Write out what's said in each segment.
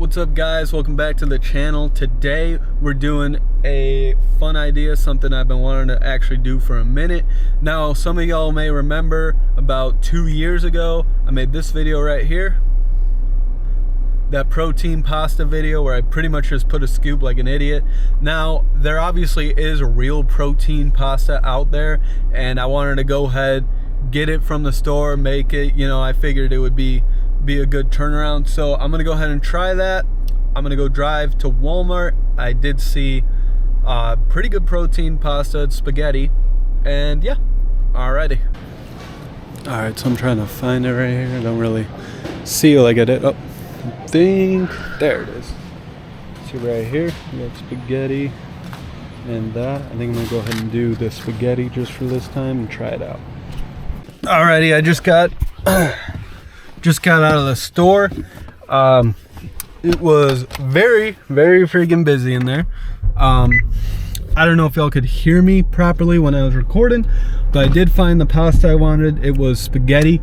What's up guys, welcome back to the channel. Today we're doing a fun idea, something I've been wanting to actually do for a minute. Now some of y'all may remember about 2 years ago I made this video right here, that protein pasta video where I pretty much just put a scoop like an idiot. Now there obviously is real protein pasta out there, and I wanted to go ahead, get it from the store, make it, you know, I figured it would be a good turnaround. So I'm gonna go ahead and try that. I'm gonna go drive to Walmart. I did see pretty good protein pasta, spaghetti, and yeah, alrighty. Alright, so I'm trying to find it right here. I don't really see it like I did. Oh, I think there it is. See right here, we got spaghetti and that. I think I'm gonna go ahead and do the spaghetti just for this time and try it out. Alrighty, I just got out of the store. It was very freaking busy in there. I don't know if y'all could hear me properly when I was recording, but I did find the pasta I wanted. It was spaghetti,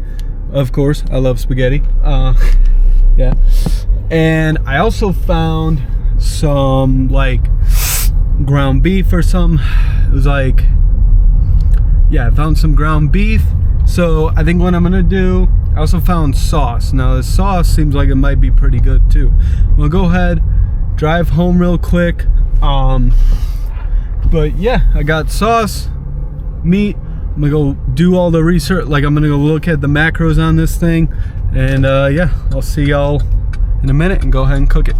of course. I love spaghetti. Yeah. And I also found some like ground beef or something. It was like, yeah, I found some ground beef. So I think what I'm gonna do, I also found sauce. Now the sauce seems like it might be pretty good too. We'll go ahead, drive home real quick. But yeah, I got sauce, meat. I'm gonna go do all the research. Like I'm gonna go look at the macros on this thing. And yeah, I'll see y'all in a minute and go ahead and cook it.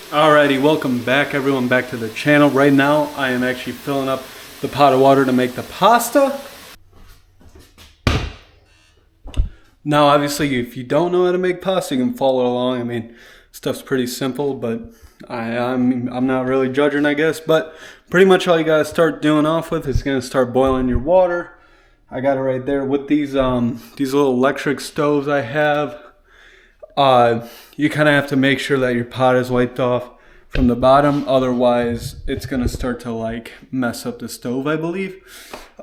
Alrighty, welcome back everyone, back to the channel. Right now, I am actually filling up the pot of water to make the pasta. Now, obviously, if you don't know how to make pasta, you can follow along. I mean, stuff's pretty simple, but I'm not really judging, I guess. But pretty much all you gotta start doing off with is gonna start boiling your water. I got it right there with these little electric stoves I have. You kind of have to make sure that your pot is wiped off from the bottom, otherwise it's gonna start to like mess up the stove, I believe.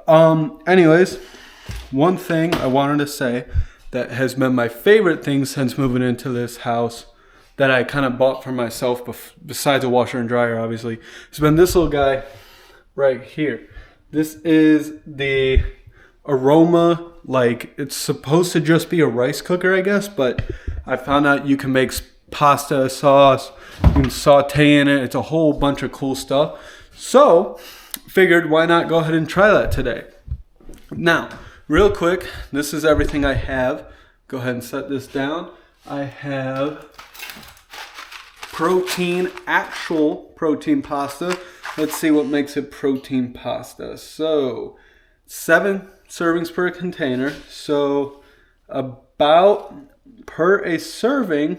Anyways, one thing I wanted to say that has been my favorite thing since moving into this house that I kind of bought for myself, besides a washer and dryer obviously, has been this little guy right here. This is the Aroma, like it's supposed to just be a rice cooker, I guess, but I found out you can make pasta sauce, you can saute in it, it's a whole bunch of cool stuff. So figured why not go ahead and try that today. Now real quick, this is everything I have. Go ahead and set this down. I have actual protein pasta. Let's see what makes it protein pasta. So 7 servings per container. So about per a serving,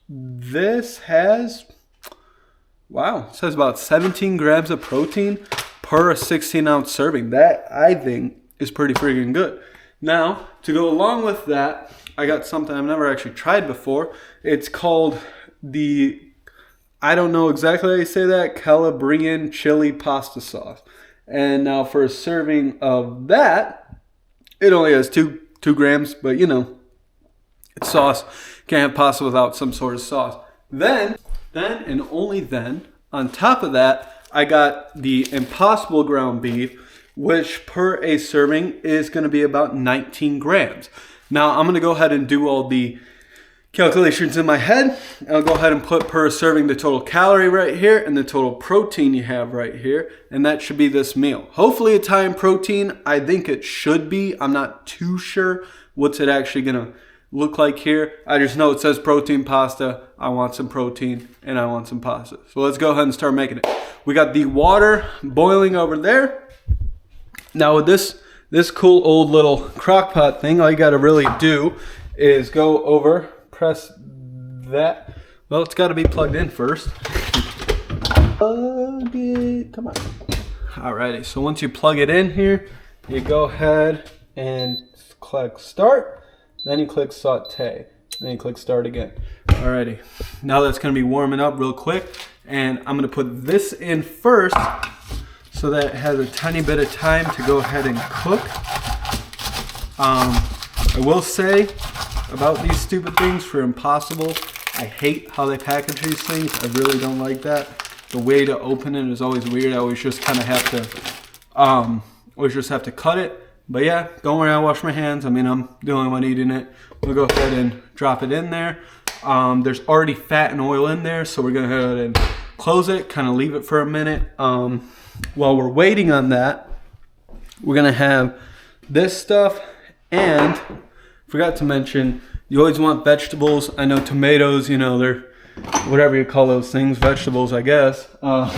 this has, wow, it says about 17 grams of protein per a 16-ounce serving. That, I think, is pretty freaking good. Now, to go along with that, I got something I've never actually tried before. It's called the, I don't know exactly how you say that, Calabrian chili pasta sauce. And now for a serving of that, it only has 2 grams, but you know, it's sauce. Can't have pasta without some sort of sauce. Then and only then, on top of that, I got the Impossible ground beef, which per a serving is going to be about 19 grams. Now I'm going to go ahead and do all the calculations in my head. I'll go ahead and put per serving the total calorie right here and the total protein you have right here, and that should be this meal. Hopefully it's high in protein. I think it should be. I'm not too sure what's it actually going to look like here. I just know it says protein pasta. I want some protein and I want some pasta. So let's go ahead and start making it. We got the water boiling over there. Now with this cool old little crock pot thing, all you gotta really do is go over, press that. Well, it's gotta be plugged in first. Plug it, come on. Alrighty, so once you plug it in here, you go ahead and click start, then you click saute, then you click start again. Alrighty, now that's gonna be warming up real quick, and I'm gonna put this in first, so that it has a tiny bit of time to go ahead and cook. I will say about these stupid things for Impossible, I hate how they package these things. I really don't like that. The way to open it is always weird. I always just kind of have to cut it. But yeah, don't worry, I wash my hands. I mean, I'm the only one eating it. We'll go ahead and drop it in there. There's already fat and oil in there, so we're gonna go ahead and close it, kind of leave it for a minute. While we're waiting on that, we're gonna have this stuff, and forgot to mention, you always want vegetables. I know tomatoes, you know, they're whatever you call those things, vegetables, I guess. But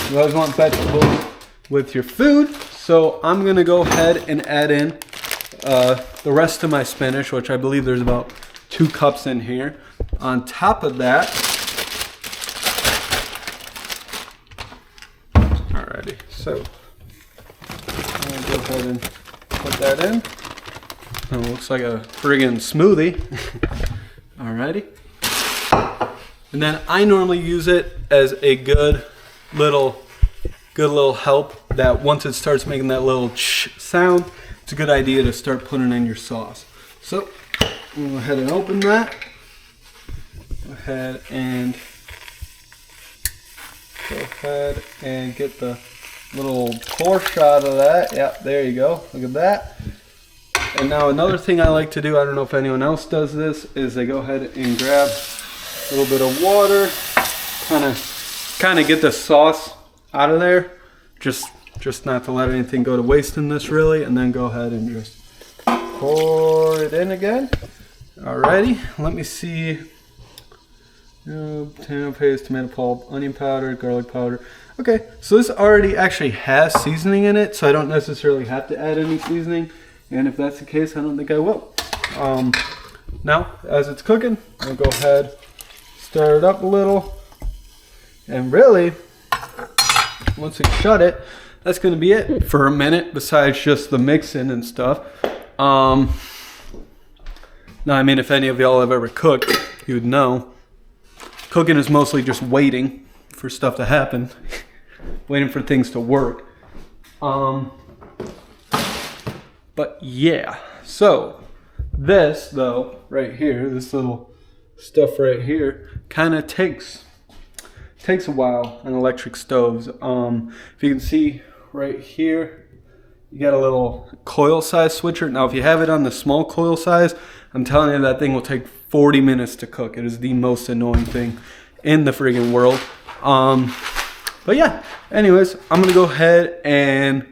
you always want vegetables with your food. So I'm gonna go ahead and add in the rest of my spinach, which I believe there's about 2 cups in here. On top of that, alrighty, so I'm gonna go ahead and put that in. It looks like a friggin' smoothie. Alrighty. And then I normally use it as a good little help that once it starts making that little sound, it's a good idea to start putting in your sauce. So I'm gonna go ahead and open that. Go ahead and get the little pour shot of that. Yeah, there you go. Look at that. And now another thing I like to do, I don't know if anyone else does this, is they go ahead and grab a little bit of water, kind of get the sauce out of there, just not to let anything go to waste in this really, and then go ahead and just pour it in again. Alrighty, let me see. Potato paste, tomato pulp, onion powder, garlic powder. Okay, so this already actually has seasoning in it, so I don't necessarily have to add any seasoning. And if that's the case, I don't think I will. Now, as it's cooking, I'll go ahead, stir it up a little. And really, once we shut it, that's going to be it for a minute, besides just the mixing and stuff. Now, I mean, if any of y'all have ever cooked, you would know. Cooking is mostly just waiting for stuff to happen. Waiting for things to work. But yeah, so this though, right here, this little stuff right here, kind of takes a while on electric stoves. If you can see right here, you got a little coil size switcher. Now if you have it on the small coil size, I'm telling you that thing will take 40 minutes to cook. It is the most annoying thing in the friggin' world. But yeah, anyways, I'm gonna go ahead and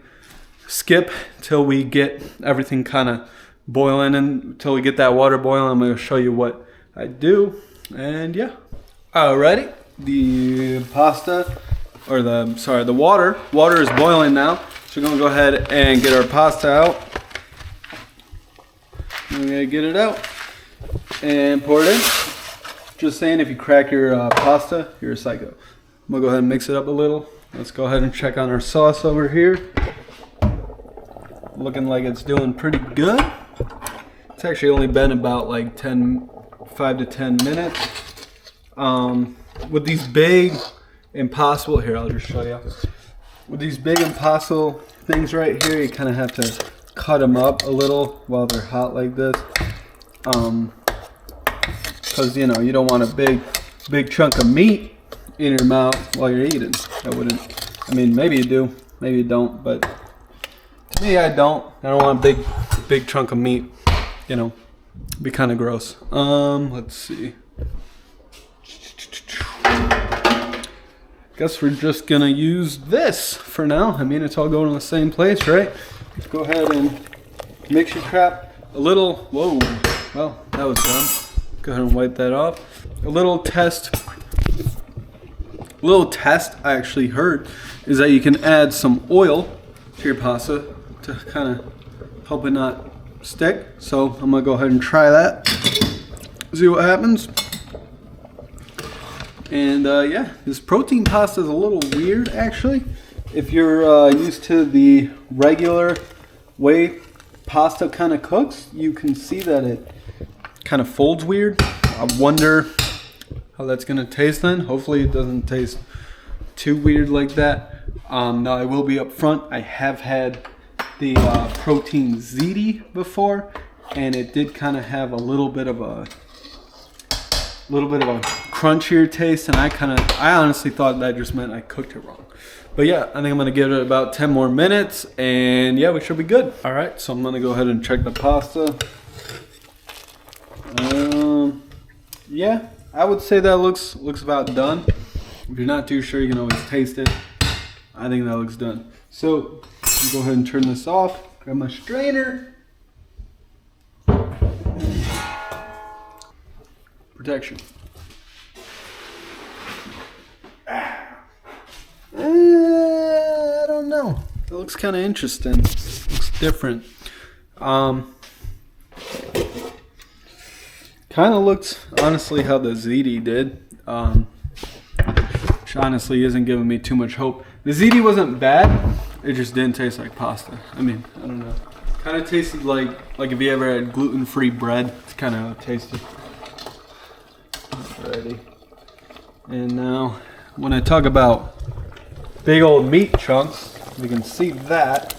skip till we get everything kind of boiling, and until we get that water boiling, I'm going to show you what I do. And yeah, alrighty, the pasta, or the water is boiling now, so we're going to go ahead and get our pasta out. We're going to get it out and pour it in. Just saying, if you crack your pasta, you're a psycho. I'm going to go ahead and mix it up a little. Let's go ahead and check on our sauce over here. Looking like it's doing pretty good. It's actually only been about like 5 to 10 minutes. With these big Impossible, here I'll just show you. With these big Impossible things right here, you kind of have to cut them up a little while they're hot like this. Because you know, you don't want a big chunk of meat in your mouth while you're eating. I mean, maybe you do, maybe you don't, but to me, I don't want a big chunk of meat, you know, it'd be kind of gross. Let's see. Guess we're just gonna use this for now. I mean, it's all going in the same place, right? Let's go ahead and mix your crap a little. Whoa, well, that was dumb. Go ahead and wipe that off. A little test I actually heard is that you can add some oil to your pasta to kind of help it not stick. So I'm gonna go ahead and try that, see what happens. And yeah, this protein pasta is a little weird actually. If you're used to the regular way pasta kind of cooks, you can see that it kind of folds weird. I wonder how that's gonna taste then. Hopefully it doesn't taste too weird like that. Now I will be up front, I have had the protein ziti before, and it did kind of have a little bit of a little bit of a crunchier taste, and I honestly thought that just meant I cooked it wrong. But yeah, I think I'm gonna give it about 10 more minutes, and yeah, we should be good. All right, so I'm gonna go ahead and check the pasta. Yeah, I would say that looks about done. If you're not too sure, you can always taste it. I think that looks done. So go ahead and turn this off. Grab my strainer. Protection. I don't know. It looks kind of interesting. Looks different. Kind of looks, honestly, how the ziti did. Which honestly isn't giving me too much hope. The ziti wasn't bad. It just didn't taste like pasta. I mean, I don't know. Kind of tasted like if you ever had gluten-free bread. It's kind of how it tasted. Alrighty. And now, when I talk about big old meat chunks, you can see that.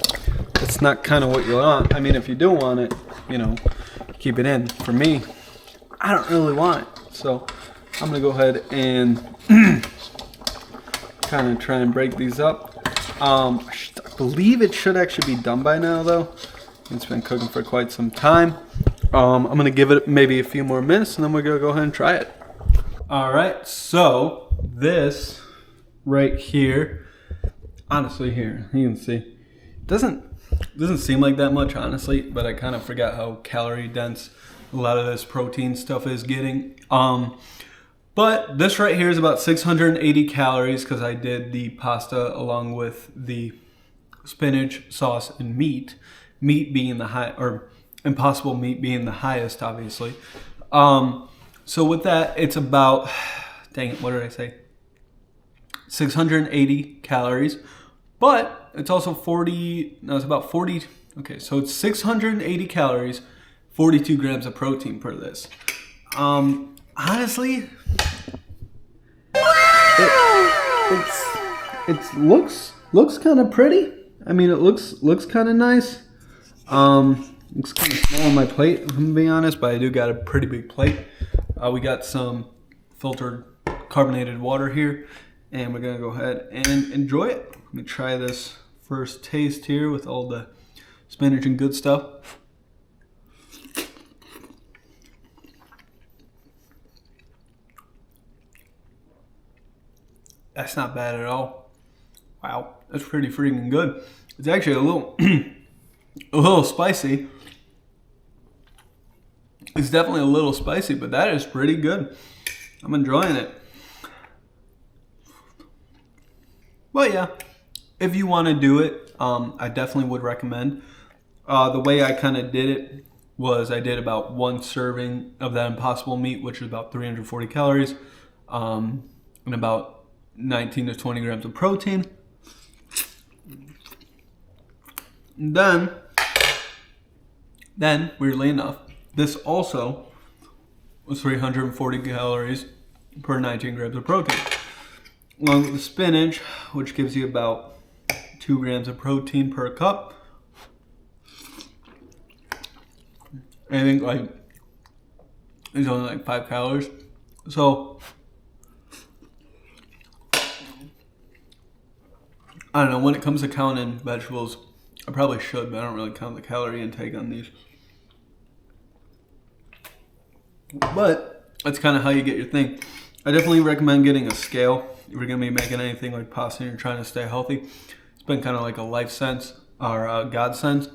It's not kind of what you want. I mean, if you do want it, you know, keep it in. For me, I don't really want it. So I'm gonna go ahead and kind of try and break these up. I believe it should actually be done by now though. It's been cooking for quite some time. I'm gonna give it maybe a few more minutes and then we're gonna go ahead and try it. All right, so this right here, honestly here, you can see, doesn't seem like that much honestly, but I kind of forgot how calorie dense a lot of this protein stuff is getting. But this right here is about 680 calories because I did the pasta along with the spinach, sauce, and meat. Meat being the high, or impossible meat being the highest, obviously. So with that, it's about, dang it, what did I say? 680 calories, but it's also it's about 40, okay, so it's 680 calories, 42 grams of protein per this. Honestly, it looks kind of pretty. I mean, it looks kind of nice. Looks kind of small on my plate, if I'm being honest, but I do got a pretty big plate. We got some filtered carbonated water here, and we're gonna go ahead and enjoy it. Let me try this first taste here with all the spinach and good stuff. That's not bad at all. Wow, that's pretty freaking good. It's actually a little spicy. It's definitely a little spicy, but that is pretty good. I'm enjoying it. But yeah, if you want to do it, I definitely would recommend. The way I kind of did it was I did about 1 serving of that impossible meat, which is about 340 calories, and about 19 to 20 grams of protein. And then, weirdly enough, this also was 340 calories per 19 grams of protein. Along with the spinach, which gives you about 2 grams of protein per cup. I think it's only like 5 calories. So I don't know, when it comes to counting vegetables, I probably should, but I don't really count the calorie intake on these. But that's kind of how you get your thing. I definitely recommend getting a scale if you're going to be making anything like pasta and you're trying to stay healthy. It's been kind of like a life sense or a God sense.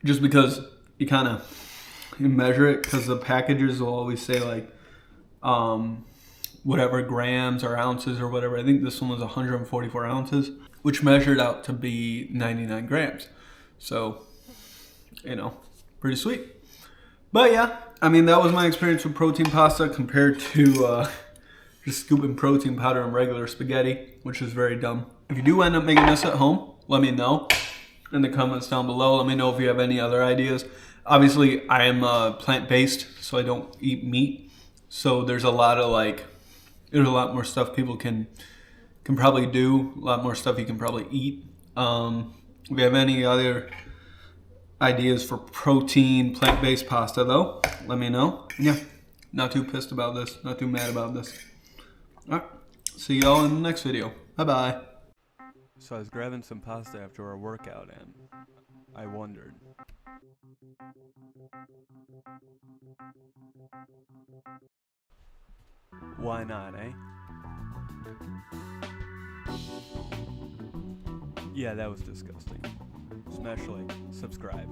Just because you kind of measure it, because the packages will always say like whatever grams or ounces or whatever. I think this one was 144 ounces, which measured out to be 99 grams. So, you know, pretty sweet. But yeah, I mean, that was my experience with protein pasta compared to just scooping protein powder and regular spaghetti, which is very dumb. If you do end up making this at home, let me know in the comments down below. Let me know if you have any other ideas. Obviously, I am plant-based, so I don't eat meat. So there's a lot of there's a lot more stuff people can probably do, a lot more stuff you can probably eat. If you have any other ideas for protein plant-based pasta though, let me know. Yeah, Not too pissed about this. Not too mad about this. All right. See y'all in the next video. Bye-bye. So I was grabbing some pasta after our workout and I wondered. Why not, eh? Yeah, that was disgusting. Smash like, subscribe.